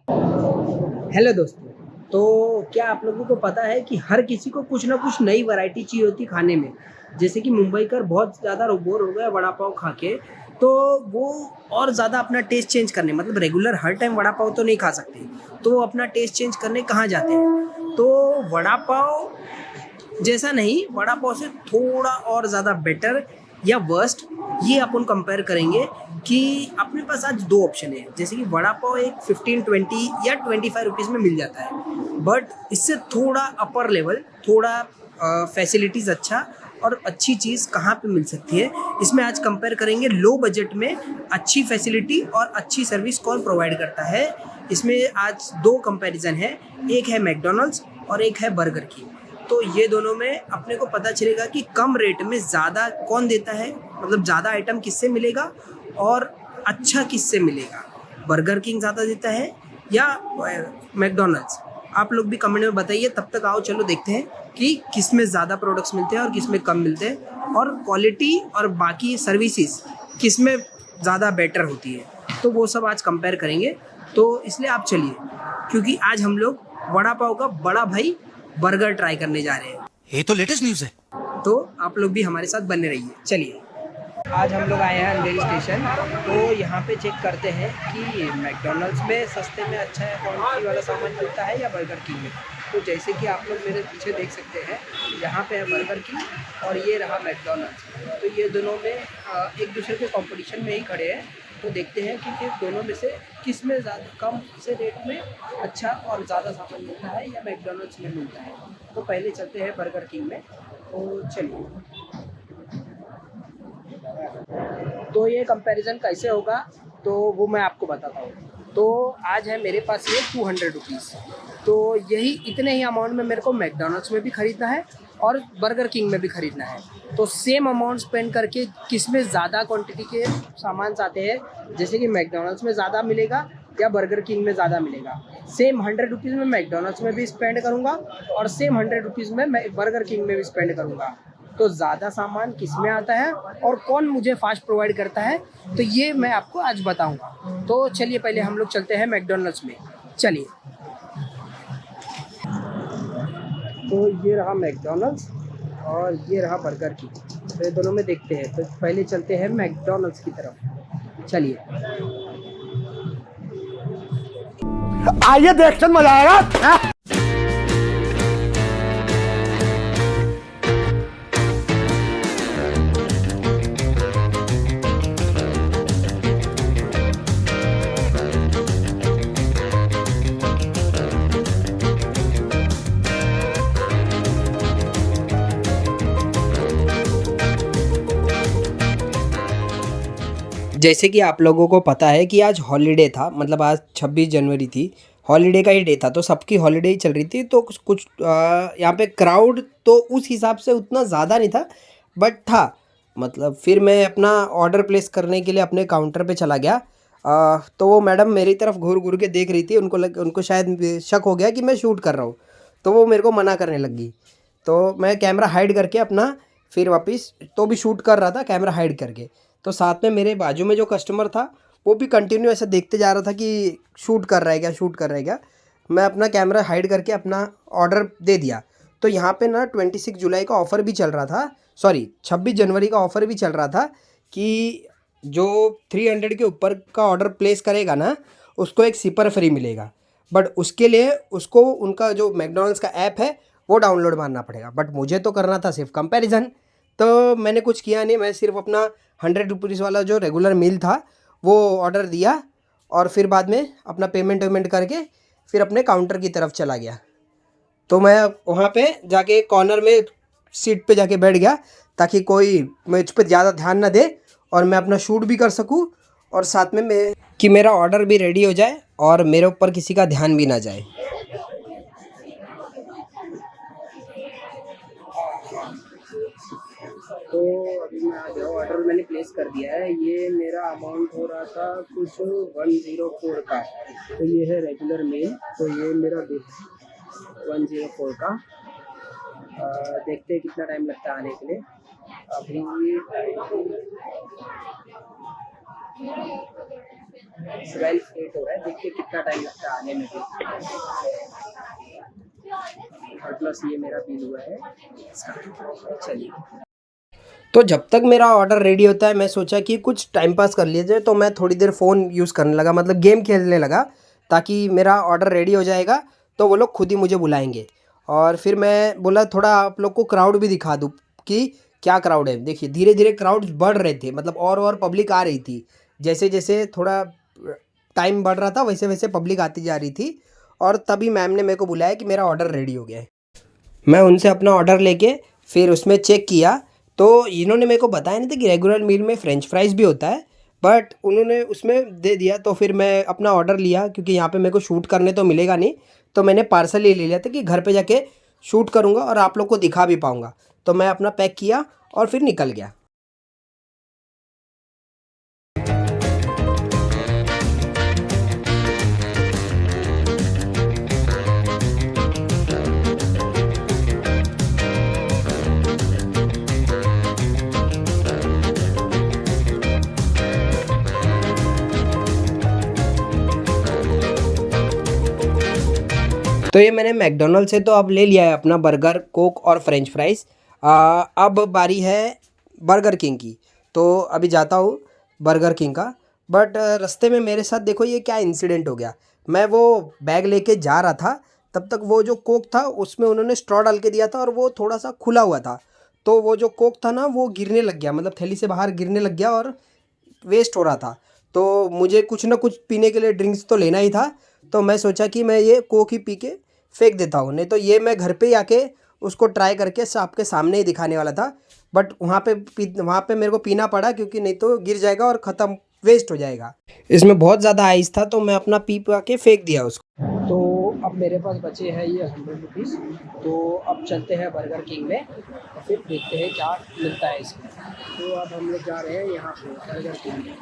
Hello दोस्तों। तो क्या आप लोगों को पता है कि हर किसी को कुछ ना कुछ नई वैरायटी चाहिए होती है खाने में। जैसे कि मुंबईकर बहुत ज़्यादा बोर हो गया वड़ा पाव खा के, तो वो और ज़्यादा अपना टेस्ट चेंज करने, मतलब रेगुलर हर टाइम वड़ा पाव तो नहीं खा सकते, तो वो अपना टेस्ट चेंज करने कहाँ जाते हैं? तो वड़ा पाव जैसा नहीं, वड़ा पाव से थोड़ा और ज़्यादा बेटर या वर्स्ट, ये अपन कंपेयर करेंगे कि अपने पास आज दो ऑप्शन है। जैसे कि वड़ा पाव एक 15-20 या 25 रुपीज़ में मिल जाता है, बट इससे थोड़ा अपर लेवल, थोड़ा फैसिलिटीज़ अच्छा और अच्छी चीज़ कहाँ पे मिल सकती है, इसमें आज कंपेयर करेंगे। लो बजट में अच्छी फैसिलिटी और अच्छी सर्विस कौन प्रोवाइड करता है, इसमें आज दो कंपैरिजन है। एक है मैकडॉनल्ड्स और एक है बर्गर की। तो ये दोनों में अपने को पता चलेगा कि कम रेट में ज़्यादा कौन देता है, मतलब ज़्यादा आइटम किससे मिलेगा और अच्छा किससे मिलेगा, बर्गर किंग ज़्यादा देता है या मैकडोनल्ड्स। आप लोग भी कमेंट में बताइए। तब तक आओ चलो देखते हैं कि किस में ज़्यादा प्रोडक्ट्स मिलते हैं और किस में कम मिलते हैं, और क्वालिटी और बाकी सर्विसेज किस में ज़्यादा बेटर होती है, तो वो सब आज कंपेयर करेंगे। तो इसलिए आप चलिए, क्योंकि आज हम लोग वड़ा पाव का बड़ा भाई बर्गर ट्राई करने जा रहे हैं। ये तो लेटेस्ट न्यूज़ है। तो आप लोग भी हमारे साथ बने रहिए। चलिए, आज हम लोग आए हैं अंधेरी स्टेशन। तो यहाँ पे चेक करते हैं कि मैकडॉनल्ड्स में सस्ते में अच्छा है क्वालिटी वाला सामान मिलता है या बर्गर किंग में। तो जैसे कि आप लोग मेरे पीछे देख सकते हैं, यहाँ पे है बर्गर किंग और ये रहा मैकडॉनल्ड्स। तो ये दोनों में एक दूसरे के कंपटीशन में ही खड़े हैं। तो देखते हैं कि फिर दोनों में से किस में ज़्यादा कम से रेट में अच्छा और ज़्यादा सामान मिलता है या मैकडॉनल्ड्स में मिलता है। तो पहले चलते हैं बर्गर किंग में। तो चलिए, तो ये कंपैरिजन कैसे होगा तो वो मैं आपको बताता हूँ। तो आज है मेरे पास ये 200 रुपीज़। तो यही इतने ही अमाउंट में मेरे को मैकडॉनल्ड्स में भी ख़रीदना है और बर्गर किंग में भी ख़रीदना है। तो सेम अमाउंट स्पेंड करके किस में ज़्यादा क्वांटिटी के सामान आते हैं, जैसे कि मैकडॉनल्ड्स में ज़्यादा मिलेगा या बर्गर किंग में ज़्यादा मिलेगा। सेम 100 रुपीज़ में मैकडॉनल्ड्स में भी स्पेंड करूँगा और सेम 100 रुपीज़ में मैं बर्गर किंग में भी स्पेंड करूँगा। तो ज़्यादा सामान किस में आता है और कौन मुझे फास्ट प्रोवाइड करता है, तो ये मैं आपको आज बताऊंगा। तो चलिए पहले हम लोग चलते हैं मैकडॉनल्ड्स में। चलिए, तो ये रहा मैकडॉनल्ड्स और ये रहा बर्गर की। तो ये दोनों में देखते हैं। तो पहले चलते हैं मैकडॉनल्ड्स की तरफ। चलिए, आइए देखते मजा आएगा। जैसे कि आप लोगों को पता है कि आज हॉलीडे था, मतलब आज 26 जनवरी थी, हॉलीडे का ही डे था। तो सबकी हॉलीडे ही चल रही थी। तो कुछ यहाँ पे क्राउड तो उस हिसाब से उतना ज़्यादा नहीं था, बट था। मतलब फिर मैं अपना ऑर्डर प्लेस करने के लिए अपने काउंटर पे चला गया। तो वो मैडम मेरी तरफ घूर घूर के देख रही थी। उनको शायद शक हो गया कि मैं शूट कर रहा हूँ, तो वो मेरे को मना करने लगी। तो मैं कैमरा हाइड करके अपना फिर वापस तो भी शूट कर रहा था कैमरा हाइड करके। तो साथ में मेरे बाजू में जो कस्टमर था वो भी कंटिन्यू ऐसा देखते जा रहा था कि शूट कर रहा है क्या, शूट कर रहा है क्या। मैं अपना कैमरा हाइड करके अपना ऑर्डर दे दिया। तो यहाँ पे ना 26 जुलाई का ऑफ़र भी चल रहा था, सॉरी 26 जनवरी का ऑफ़र भी चल रहा था कि जो 300 के ऊपर का ऑर्डर प्लेस करेगा ना, उसको एक सिपर फ्री मिलेगा। बट उसके लिए उसको उनका जो मैकडॉनल्ड्स का ऐप है वो डाउनलोड मारना पड़ेगा। बट मुझे तो करना था सिर्फ कंपैरिजन। तो मैंने कुछ किया नहीं, मैं सिर्फ अपना 100 रुपीज़ वाला जो रेगुलर मील था वो ऑर्डर दिया और फिर बाद में अपना पेमेंट वेमेंट करके फिर अपने काउंटर की तरफ चला गया। तो मैं वहाँ पे जाके कॉर्नर में सीट पे जाके बैठ गया ताकि कोई मुझ पर ज़्यादा ध्यान ना दे और मैं अपना शूट भी कर सकूँ, और साथ में मैं कि मेरा ऑर्डर भी रेडी हो जाए और मेरे ऊपर किसी का ध्यान भी ना जाए। तो अभी मैं आ गया, ऑर्डर मैंने प्लेस कर दिया है। ये मेरा अमाउंट हो रहा था कुछ 104 का। तो ये है रेगुलर मेल। तो ये मेरा 104 का। देखते हैं कितना टाइम लगता है आने के लिए। अभी 12:08 हो रहा है, देखते कितना टाइम लगता है आने में भी। और प्लस ये मेरा बिल हुआ है इसका। चलिए, तो जब तक मेरा ऑर्डर रेडी होता है मैं सोचा कि कुछ टाइम पास कर लिया जाए, तो मैं थोड़ी देर फ़ोन यूज़ करने लगा, मतलब गेम खेलने लगा, ताकि मेरा ऑर्डर रेडी हो जाएगा तो वो लोग खुद ही मुझे बुलाएंगे। और फिर मैं बोला थोड़ा आप लोग को क्राउड भी दिखा दूँ कि क्या क्राउड है। देखिए धीरे धीरे क्राउड बढ़ रहे थे, मतलब और पब्लिक आ रही थी। जैसे जैसे थोड़ा टाइम बढ़ रहा था वैसे वैसे पब्लिक आती जा रही थी। और तभी मैम ने मेरे को बुलाया कि मेरा ऑर्डर रेडी हो गया है। मैं उनसे अपना ऑर्डर लेके फिर उसमें चेक किया, तो इन्होंने मेरे को बताया नहीं था कि रेगुलर मील में फ़्रेंच फ्राइज़ भी होता है, बट उन्होंने उसमें दे दिया। तो फिर मैं अपना ऑर्डर लिया, क्योंकि यहाँ पे मेरे को शूट करने तो मिलेगा नहीं, तो मैंने पार्सल ही ले लिया था कि घर पे जाके शूट करूँगा और आप लोग को दिखा भी पाऊँगा। तो मैं अपना पैक किया और फिर निकल गया। तो ये मैंने मैकडॉनल्ड से तो अब ले लिया है अपना बर्गर, कोक और फ्रेंच फ्राइज़। अब बारी है बर्गर किंग की। तो अभी जाता हूँ बर्गर किंग का। बट रास्ते में मेरे साथ देखो ये क्या इंसिडेंट हो गया। मैं वो बैग लेके जा रहा था, तब तक वो जो कोक था उसमें उन्होंने स्ट्रॉ डाल के दिया था और वो थोड़ा सा खुला हुआ था। तो वो जो कोक था ना वो गिरने लग गया, मतलब थैली से बाहर गिरने लग गया और वेस्ट हो रहा था। तो मुझे कुछ ना कुछ पीने के लिए ड्रिंक्स तो लेना ही था। तो मैं सोचा कि मैं ये कोक ही पी के फेंक देता हूँ, नहीं तो ये मैं घर पे ही आके उसको ट्राई करके आपके सामने ही दिखाने वाला था। बट वहाँ पे मेरे को पीना पड़ा, क्योंकि नहीं तो गिर जाएगा और ख़त्म, वेस्ट हो जाएगा। इसमें बहुत ज़्यादा आइस था, तो मैं अपना पी पा के फेंक दिया उसको। तो अब मेरे पास बचे हैं ये 100 रुपीज़। तो अब चलते हैं बर्गर किंग में और फिर देखते हैं क्या मिलता है इसमें। तो अब हम लोग जा रहे हैं यहाँ पे बर्गर किंग में।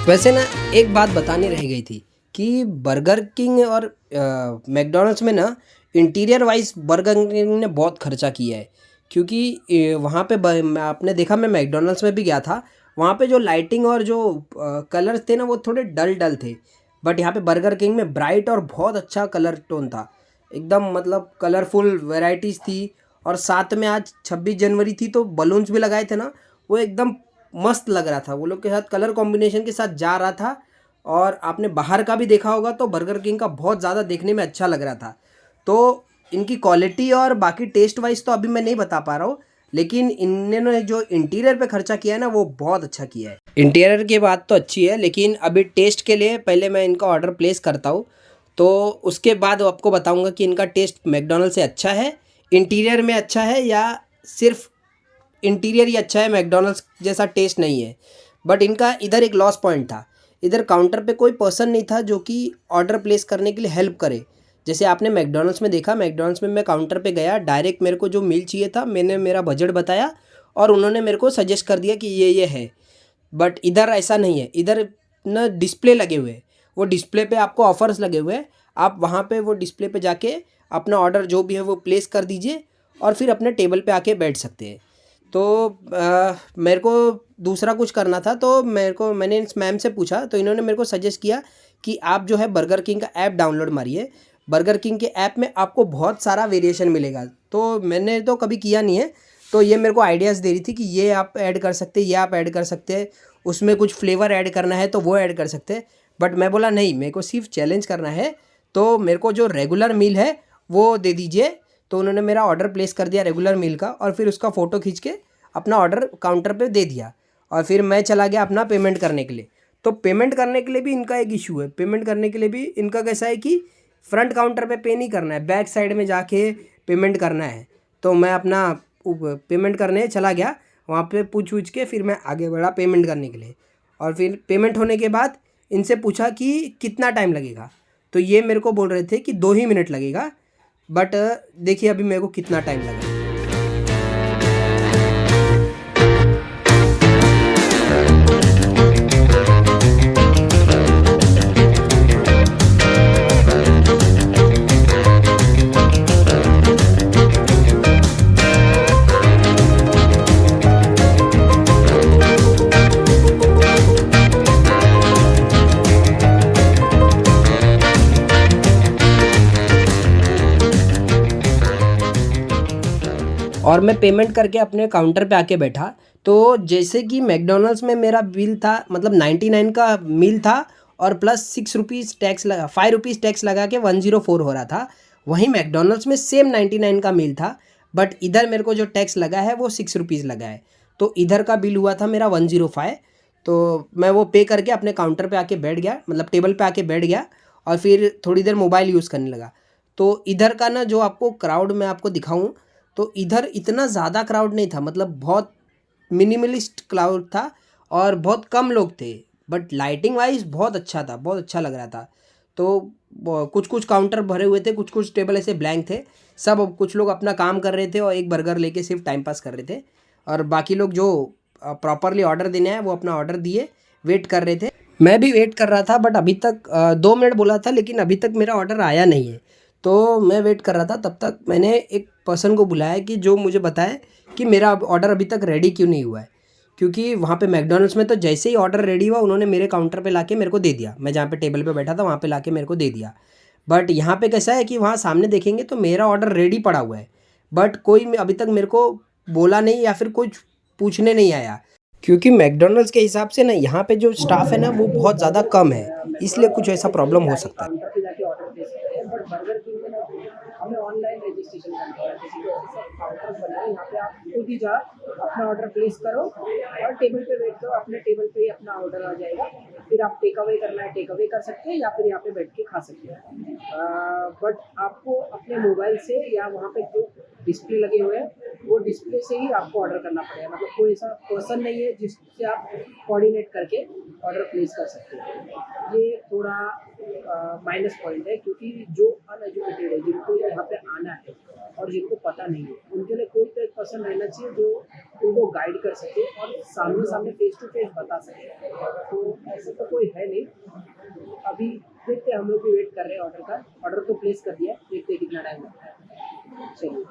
वैसे ना एक बात बतानी रह गई थी कि बर्गर किंग और मैकडॉनल्ड्स में ना इंटीरियर वाइज बर्गर किंग ने बहुत खर्चा किया है। क्योंकि वहाँ पे आपने देखा, मैं मैकडॉनल्ड्स में भी गया था, वहाँ पे जो लाइटिंग और जो कलर्स थे ना वो थोड़े डल डल थे। बट यहाँ पे बर्गर किंग में ब्राइट और बहुत अच्छा कलर टोन था, एकदम मतलब कलरफुल वैरायटीज़ थी। और साथ में आज 26 जनवरी थी तो बलून्स भी लगाए थे ना, वो एकदम मस्त लग रहा था, वो लोग के साथ कलर कॉम्बिनेशन के साथ जा रहा था। और आपने बाहर का भी देखा होगा तो बर्गर किंग का बहुत ज़्यादा देखने में अच्छा लग रहा था। तो इनकी क्वालिटी और बाकी टेस्ट वाइज तो अभी मैं नहीं बता पा रहा हूँ, लेकिन इन्होंने जो इंटीरियर पे खर्चा किया है ना वो बहुत अच्छा किया है। इंटीरियर की बात तो अच्छी है, लेकिन अभी टेस्ट के लिए पहले मैं इनका ऑर्डर प्लेस करता हूँ, तो उसके बाद आपको बताऊँगा कि इनका टेस्ट मैकडॉनल्ड से अच्छा है, इंटीरियर में अच्छा है, या सिर्फ इंटीरियर ही अच्छा है, मैकडॉनल्ड्स जैसा टेस्ट नहीं है। बट इनका इधर एक लॉस पॉइंट था, इधर काउंटर पे कोई पर्सन नहीं था जो कि ऑर्डर प्लेस करने के लिए हेल्प करे। जैसे आपने मैकडॉनल्ड्स में देखा, मैकडॉनल्ड्स में मैं काउंटर पे गया, डायरेक्ट मेरे को जो मील चाहिए था मैंने मेरा बजट बताया और उन्होंने मेरे को सजेस्ट कर दिया कि ये है। बट इधर ऐसा नहीं है, इधर ना डिस्प्ले लगे हुए हैं, वो डिस्प्ले पे आपको ऑफर्स लगे हुए हैं, आप वहाँ पे वो डिस्प्ले पे जाके अपना ऑर्डर जो भी है वो प्लेस कर दीजिए और फिर अपने टेबल पे आके बैठ सकते हैं। तो मेरे को दूसरा कुछ करना था, तो मैंने इस मैम से पूछा, तो इन्होंने मेरे को सजेस्ट किया कि आप जो है बर्गर किंग का ऐप डाउनलोड मारिए। बर्गर किंग के ऐप में आपको बहुत सारा वेरिएशन मिलेगा। तो मैंने तो कभी किया नहीं है, तो ये मेरे को आइडियाज़ दे रही थी कि ये आप ऐड कर सकते हैं, ये आप ऐड कर सकते हैं, उसमें कुछ फ्लेवर ऐड करना है तो वो ऐड कर सकते हैं। बट मैं बोला नहीं, मेरे को सिर्फ चैलेंज करना है, तो मेरे को जो रेगुलर मील है वो दे दीजिए। तो उन्होंने मेरा ऑर्डर प्लेस कर दिया रेगुलर मील का, और फिर उसका फ़ोटो खींच के अपना ऑर्डर काउंटर पे दे दिया, और फिर मैं चला गया अपना पेमेंट करने के लिए। तो पेमेंट करने के लिए भी इनका एक इशू है। पेमेंट करने के लिए भी इनका कैसा है कि फ्रंट काउंटर पे नहीं करना है, बैक साइड में जाके पेमेंट करना है। तो मैं अपना पेमेंट करने चला गया, वहाँ पे पूछ के फिर मैं आगे बढ़ा पेमेंट करने के लिए। और फिर पेमेंट होने के बाद इनसे पूछा कि कितना टाइम लगेगा, तो ये मेरे को बोल रहे थे कि 2 ही मिनट लगेगा। बट देखिए अभी मेरे को कितना टाइम लगा। और मैं पेमेंट करके अपने काउंटर पे आके बैठा, तो जैसे कि मैकडॉनल्ड्स में मेरा बिल था, मतलब 99 का मील था और प्लस 6 रुपीज़ टैक्स लगा, 5 रुपीज़ टैक्स लगा के 104 हो रहा था। वहीं मैकडॉनल्ड्स में सेम 99 का मील था, बट इधर मेरे को जो टैक्स लगा है वो 6 रुपीज़ लगा है। तो इधर का बिल हुआ था मेरा 105। तो मैं वो पे करके अपने काउंटर पे आके बैठ गया, मतलब टेबल पे आके बैठ गया और फिर थोड़ी देर मोबाइल यूज़ करने लगा। तो इधर का ना जो आपको क्राउड मैं आपको दिखाऊं, तो इधर इतना ज़्यादा क्राउड नहीं था, मतलब बहुत मिनिमलिस्ट क्राउड था और बहुत कम लोग थे। बट लाइटिंग वाइज बहुत अच्छा था, बहुत अच्छा लग रहा था। तो कुछ कुछ काउंटर भरे हुए थे, कुछ कुछ टेबल ऐसे ब्लैंक थे। सब कुछ लोग अपना काम कर रहे थे और एक बर्गर लेके सिर्फ टाइम पास कर रहे थे, और बाकी लोग जो प्रॉपरली ऑर्डर देने आए वो अपना ऑर्डर दिए, वेट कर रहे थे। मैं भी वेट कर रहा था, बट अभी तक 2 मिनट बोला था, लेकिन अभी तक मेरा ऑर्डर आया नहीं है। तो मैं वेट कर रहा था, तब तक मैंने एक पर्सन को बुलाया कि जो मुझे बताए कि मेरा ऑर्डर अभी तक रेडी क्यों नहीं हुआ है। क्योंकि वहाँ पे मैकडॉनल्ड्स में तो जैसे ही ऑर्डर रेडी हुआ उन्होंने मेरे काउंटर पे लाके मेरे को दे दिया, मैं जहाँ पे टेबल पे बैठा था वहाँ पे लाके मेरे को दे दिया। बट यहाँ पे कैसा है कि वहाँ सामने देखेंगे तो मेरा ऑर्डर रेडी पड़ा हुआ है, बट कोई अभी तक मेरे को बोला नहीं या फिर कुछ पूछने नहीं आया। क्योंकि मैकडॉनल्ड्स के हिसाब से ना यहाँ पे जो स्टाफ है ना वो बहुत ज़्यादा कम है, इसलिए कुछ ऐसा प्रॉब्लम हो सकता है। काउंटर पे जाके ऑर्डर प्लेस करते हैं, बट बर्गर किंग में ना हमें ऑनलाइन रजिस्ट्रेशन करना है। किसी को काउंटर बना है, यहाँ पे आप खुद ही जा अपना ऑर्डर प्लेस करो और टेबल पे वेट करो, अपने टेबल पे ही अपना ऑर्डर आ जाएगा। फिर आप टेक अवे करना है टेक अवे कर सकते हैं, या फिर यहाँ पे बैठ के खा सकते हैं। बट आपको अपने मोबाइल से या वहाँ पे जो डिस्प्ले लगे हुए हैं वो डिस्प्ले से ही आपको ऑर्डर करना पड़ेगा। मतलब कोई ऐसा पर्सन नहीं है जिससे आप कोऑर्डिनेट करके ऑर्डर प्लेस कर सकते हैं। ये थोड़ा माइनस पॉइंट है, क्योंकि जो अनएजुकेटेड है, जिनको यहाँ पे आना है और जिनको पता नहीं है, उनके लिए कोई तो एक पर्सन रहना चाहिए जो उनको गाइड कर सके और सामने सामने फेस टू फेस बता सके। तो ऐसे तो कोई है नहीं। अभी देखते हैं, हम लोग भी वेट कर रहे हैं ऑर्डर का। ऑर्डर तो प्लेस कर दिया, देखते हैं कितना टाइम लगता है। चलिए।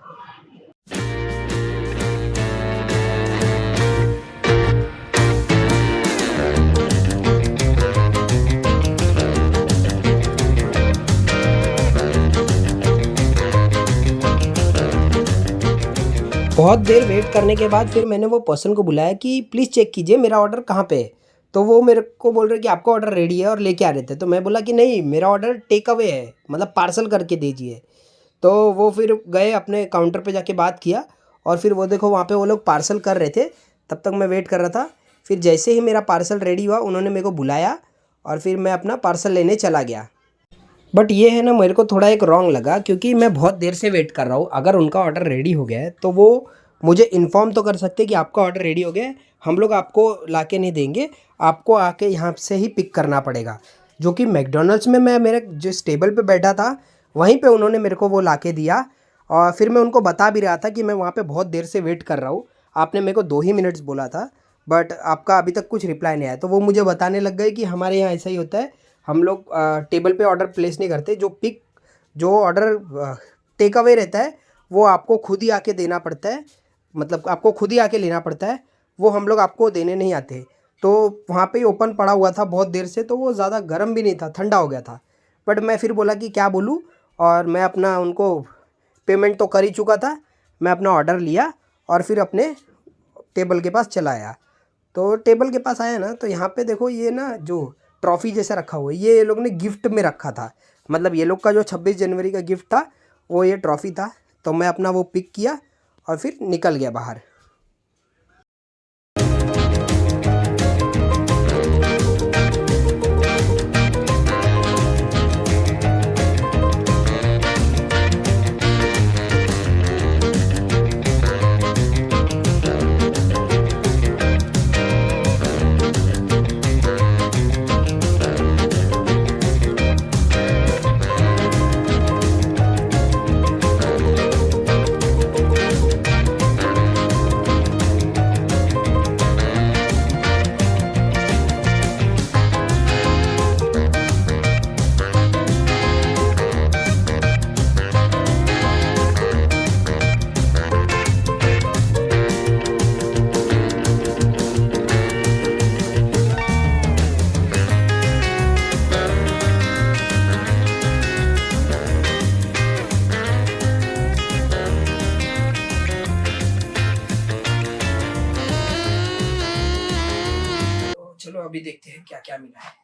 बहुत देर वेट करने के बाद फिर मैंने वो पर्सन को बुलाया कि प्लीज़ चेक कीजिए मेरा ऑर्डर कहाँ पे है। तो वो मेरे को बोल रहे कि आपका ऑर्डर रेडी है और लेके आ रहे थे। तो मैं बोला कि नहीं, मेरा ऑर्डर टेक अवे है, मतलब पार्सल करके दीजिए। तो वो फिर गए अपने काउंटर पे जाके बात किया, और फिर वो देखो वहाँ पे वो लोग पार्सल कर रहे थे, तब तक मैं वेट कर रहा था। फिर जैसे ही मेरा पार्सल रेडी हुआ उन्होंने मेरे को बुलाया और फिर मैं अपना पार्सल लेने चला गया। बट ये है ना, मेरे को थोड़ा एक रॉन्ग लगा, क्योंकि मैं बहुत देर से वेट कर रहा हूँ। अगर उनका ऑर्डर रेडी हो गया है तो वो मुझे इन्फॉर्म तो कर सकते कि आपका ऑर्डर रेडी हो गया है, हम लोग आपको लाके नहीं देंगे, आपको आके यहाँ से ही पिक करना पड़ेगा। जो कि मैकडॉनल्ड्स में मैं मेरे जिस टेबल पे बैठा था वहीं पे उन्होंने मेरे को वो लाके दिया। और फिर मैं उनको बता भी रहा था कि मैं वहाँ पे बहुत देर से वेट कर रहा हूँ, आपने मेरे को 2 ही मिनट्स बोला था, बट आपका अभी तक कुछ रिप्लाई नहीं आया। तो वो मुझे बताने लग गए कि हमारे यहाँ ऐसा ही होता है, हम लोग टेबल पे ऑर्डर प्लेस नहीं करते, जो ऑर्डर टेक अवे रहता है वो आपको खुद ही आके देना पड़ता है, मतलब आपको खुद ही आके लेना पड़ता है, वो हम लोग आपको देने नहीं आते। तो वहाँ पे ही ओपन पड़ा हुआ था बहुत देर से, तो वो ज़्यादा गर्म भी नहीं था, ठंडा हो गया था। बट मैं फिर बोला कि क्या बोलूँ, और मैं अपना उनको पेमेंट तो कर ही चुका था, मैं अपना ऑर्डर लिया और फिर अपने टेबल के पास चला आया। तो टेबल के पास आया ना, तो यहाँ पे देखो ये ना जो ट्रॉफ़ी जैसा रखा हुआ है, ये लोग ने गिफ्ट में रखा था, मतलब ये लोग का जो 26 जनवरी का गिफ्ट था वो ये ट्रॉफ़ी था। तो मैं अपना वो पिक किया और फिर निकल गया बाहर। देखते हैं क्या क्या मिला है।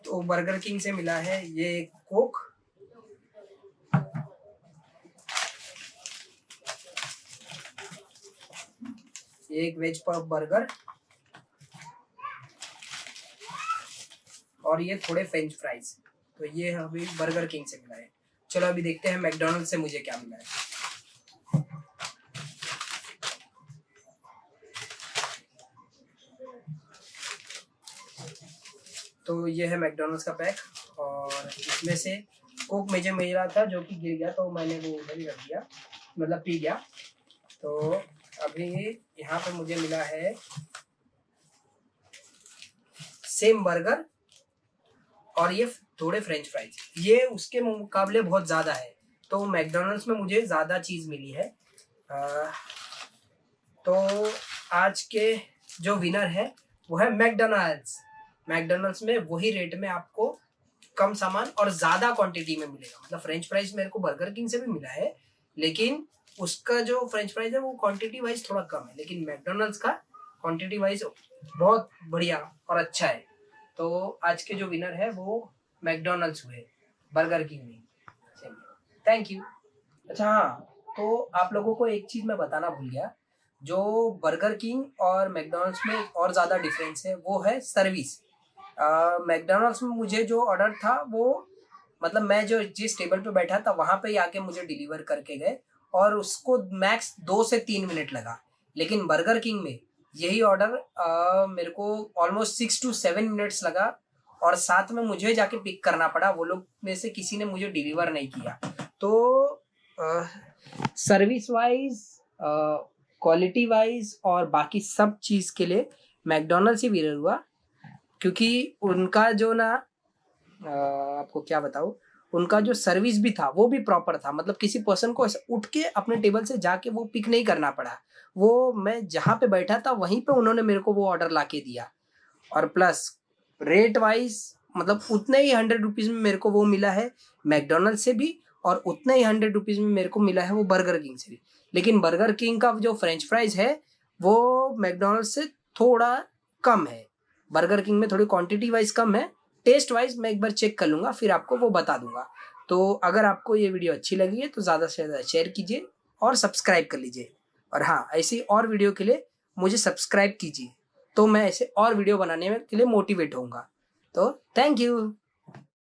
तो बर्गर किंग से मिला है ये कोक, ये एक वेज पफ बर्गर और ये थोड़े फ्रेंच फ्राइज। तो ये अभी बर्गर किंग से मिला है। चलो अभी देखते हैं मैकडोनल्ड से मुझे क्या मिला है। तो ये है मैकडोनल्ड्स का पैक और इसमें से कोक मुझे मिला था जो कि गिर गया, तो मैंने वो उधर ही रख दिया, मतलब पी गया। तो अभी यहाँ पे मुझे मिला है सेम बर्गर और ये थोड़े फ्रेंच फ्राइज। ये उसके मुकाबले बहुत ज़्यादा है, तो मैकडोनल्ड्स में मुझे ज़्यादा चीज़ मिली है। तो आज के जो विनर है वो है मैकडोनल्ड्स। मैकडोनल्ड्स में वही रेट में आपको कम सामान और ज़्यादा क्वांटिटी में मिलेगा। मतलब फ्रेंच फ्राइज मेरे को बर्गर किंग से भी मिला है, लेकिन उसका जो फ्रेंच फ्राइज है वो क्वांटिटी वाइज थोड़ा कम है, लेकिन मैकडोनल्ड्स का क्वांटिटी वाइज बहुत बढ़िया और अच्छा है। तो आज के जो विनर है वो मैकडोनल्ड्स हुए, बर्गर किंग नहीं। चलिए, थैंक यू। अच्छा हाँ, तो आप लोगों को एक चीज़ मैं बताना भूल गया, जो बर्गर किंग और मैकडोनल्ड्स में एक और ज़्यादा डिफरेंस है वो है सर्विस। मैकडोनल्ड्स में मुझे जो ऑर्डर था वो मतलब मैं जो जिस टेबल पे बैठा था वहाँ पे ही आके मुझे डिलीवर करके गए और उसको मैक्स 2 से 3 मिनट लगा। लेकिन बर्गर किंग में यही ऑर्डर मेरे को ऑलमोस्ट 6 to 7 मिनट्स लगा और साथ में मुझे जाके पिक करना पड़ा। वो लोग में से किसी ने मुझे डिलीवर नहीं किया। तो सर्विस वाइज, क्वालिटी वाइज और बाकी सब चीज़ के लिए मैकडोनल्ड्स ही विनर हुआ, क्योंकि उनका जो ना आपको क्या बताऊँ, उनका जो सर्विस भी था वो भी प्रॉपर था। मतलब किसी पर्सन को उठ के अपने टेबल से जाके वो पिक नहीं करना पड़ा। वो मैं जहाँ पे बैठा था वहीं पे उन्होंने मेरे को वो ऑर्डर ला के दिया। और प्लस रेट वाइज मतलब उतने ही 100 रुपीज़ में मेरे को वो मिला है मैकडोनल्ड से भी, और उतने ही 100 रुपीज़ में मेरे को मिला है वो बर्गर किंग से भी। लेकिन बर्गर किंग का जो फ्रेंच फ्राइज है वो मैकडोनल्ड से थोड़ा कम है। बर्गर किंग में थोड़ी क्वांटिटी वाइज कम है। टेस्ट वाइज मैं एक बार चेक कर लूँगा, फिर आपको वो बता दूंगा। तो अगर आपको ये वीडियो अच्छी लगी है तो ज़्यादा से ज़्यादा शेयर कीजिए और सब्सक्राइब कर लीजिए। और हाँ, ऐसी और वीडियो के लिए मुझे सब्सक्राइब कीजिए, तो मैं ऐसे और वीडियो बनाने के लिए मोटिवेट होऊंगा। तो थैंक यू।